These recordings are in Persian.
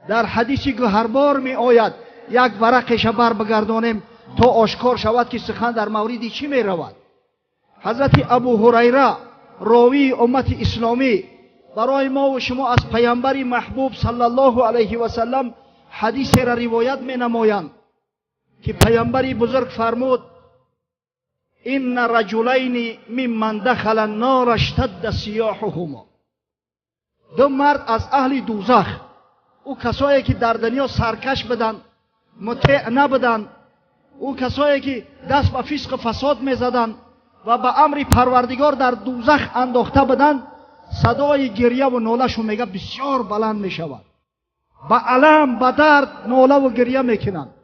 در حدیثی که هر بار می آید یک ورقش بر بگردانیم تا آشکار شود که سخن در موردی چی می رود. حضرت ابو هریره راوی امت اسلامی برای ما و شما از پیامبر محبوب صلی الله علیه و سلم حدیث را روایت می نمایند که پیامبر بزرگ فرمود ان رجلین ممن دخل النار اشتد سیاحهما. دو مرد از اهل دوزخ، او کسایی که در دنیا سرکش بدن، مطیع نبودن، او کسایی که دست به فسق و فساد میزدن و به امر پروردگار در دوزخ انداخته بدن، صدای گریه و ناله میگه بسیار بلند میشود، با علم با درد ناله و گریه میکنند.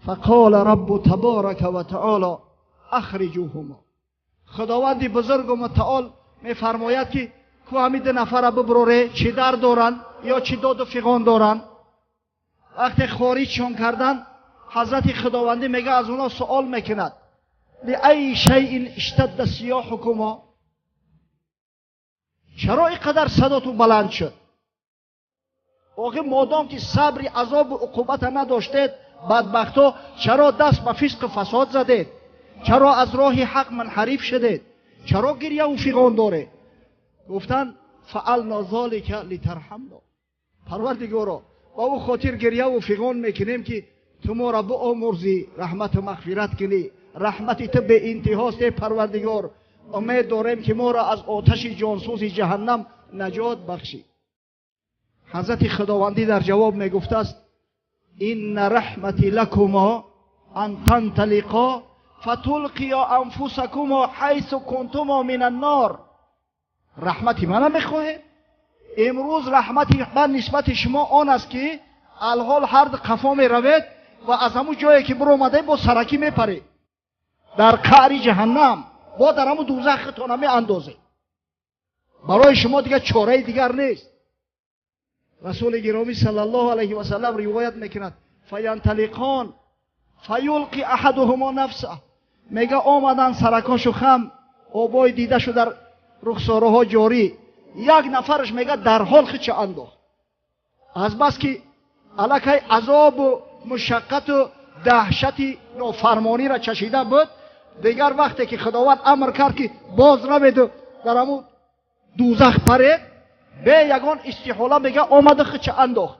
فقال رب تبارک و تعالی اخرجوهما. خداوند بزرگ و متعال میفرماید که کو همین دو نفر ببروره، چی در دارن یا چی داد و فیغان دارن. وقتی خارجشون کردن، حضرت خداوندی میگه از اونا سوال میکند لأی شیء اشتد سیاحکما، چرا اینقدر صداتون بلند شد؟ آخه مادام که صبر عذاب و عقوبت نداشتید بدبختا، چرا دست به فسق و فساد زدید؟ چرا از راه حق منحرف شدید؟ چرا گریه و فیغان داره؟ گفتن فعلنا ذلک لترحمنا. پروردگارا با او خاطر گریه و فیغان میکنیم که تو ما را بیامرزی، رحمت و مغفرت کنی. رحمت تو به انتهاست پروردگار. امید داریم که ما را از آتش جانسوز جهنم نجات بخشی. حضرت خداوندی در جواب میگفته است این رحمتی لکما ان تنطلقا فتلقیا انفسکما حیث کنتما من النار. رحمتی من میخواهید؟ امروز رحمتی من نسبت شما آن است که الحال هر قفا می روید و از همون جایی که برو آمده با سرکی میپرید در قعر جهنم، با در همون دوزختون می اندازه. برای شما دیگه چاره دیگر نیست. رسول گرامی صلی الله علیه و سلم روایت میکند فینطلقان فیلقی احدهما نفسه. میگه آمدن سرکاشو خم، آبای دیده شو در رخساره ها جاری، یک نفرش میگه در حال خیچه انداخت. از بس که الکی عذاب و مشقت و دهشت نافرمانی را چشیده بود، دیگر وقتی که خداوند امر کرد که باز روید در همون دوزخ پرید، به یگان استحاله میگه آمده خیچه انداخت.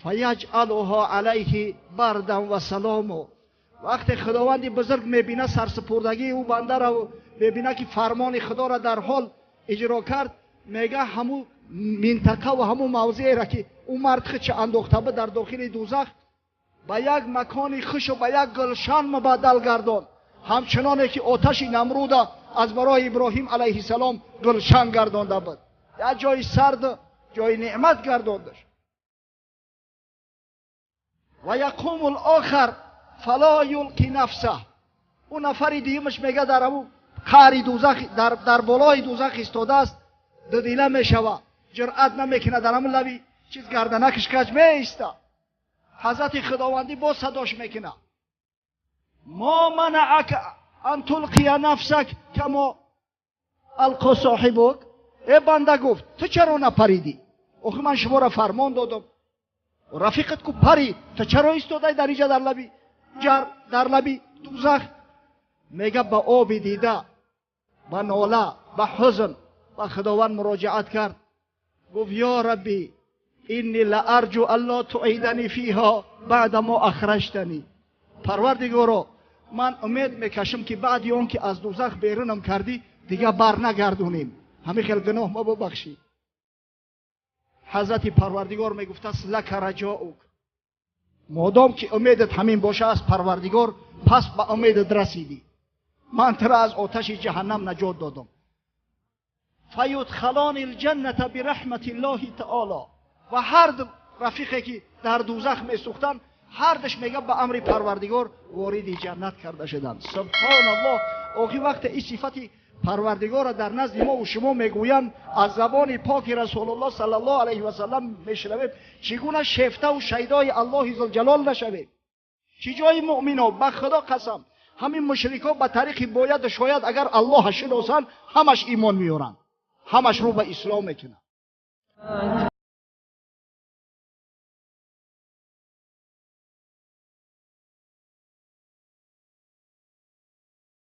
فیجعلها علیه بردا و سلام. وقتی خداوند بزرگ میبینه سرسپردگی او بنده را و میبینه که فرمان خدا را در حال اجرا کرد، میگه همون منطقه و همون موضعی را که اون مرد خیچه انداخته بود در داخل دوزخ به یک مکان خوش و به یک گلشن مبدل گردان، همچنانه که آتش نمرود از برای ابراهیم علیه السلام گلشن گردانده بود، یک جای سرد جای نعمت گرداندش. و یقوم الاخر فلا یلقی نفسه. اون نفر دیگه‌اش میگه در همون قعر دوزخ در بالای دوزخ ایستاده است، دو دیله میشوه، جرأت نمیکنه در همون لبی چیز گردنکش کج میایسته. حضرت خداوندی با صداش میکنه ما منعک ان تلقی نفسک کما القا صاحبک. ای بنده گفت تو چرا نپریدی؟ آخه من شما را فرمان دادم، رفیقت کو پری، تو چرا ایستاده در اینجا در لبی دوزخ؟ میگه با آب دیده، با ناله، با حزن با خداوند مراجعت کرد. گفت یا ربی اینی لارجو الله تعیدنی فیها بعد ما اخرجتنی. پروردگارا من امید میکشم که بعد اون که از دوزخ بیرونم کردی دیگه بر نگردونیم، همه خیل گناه ما ببخشی. حضرت پروردگار میگفت است لک رجاؤک، مادام که امیدت همین باشه از پروردگار پس به امیدت رسیدی، من ترا از آتش جهنم نجات دادم. فیدخلان الجنة برحمت الله تعالی. و هر رفیقی که در دوزخ میسوختن هر دش میگه به امر پروردگار وارد جنت کرده شدن. سبحان الله. آخی وقت این صفت پروردگار در نزد ما و شما میگویند از زبان پاک رسول الله صلی الله علیه و سلم میشنویم، چگونه شیفته و شیدای الله ذوالجلال نشویم؟ چه جای مؤمنا به خدا قسم همین مشرکا به طریق باید شاید اگر الله شناسن همش ایمان میارن، همش رو به اسلام میکنن.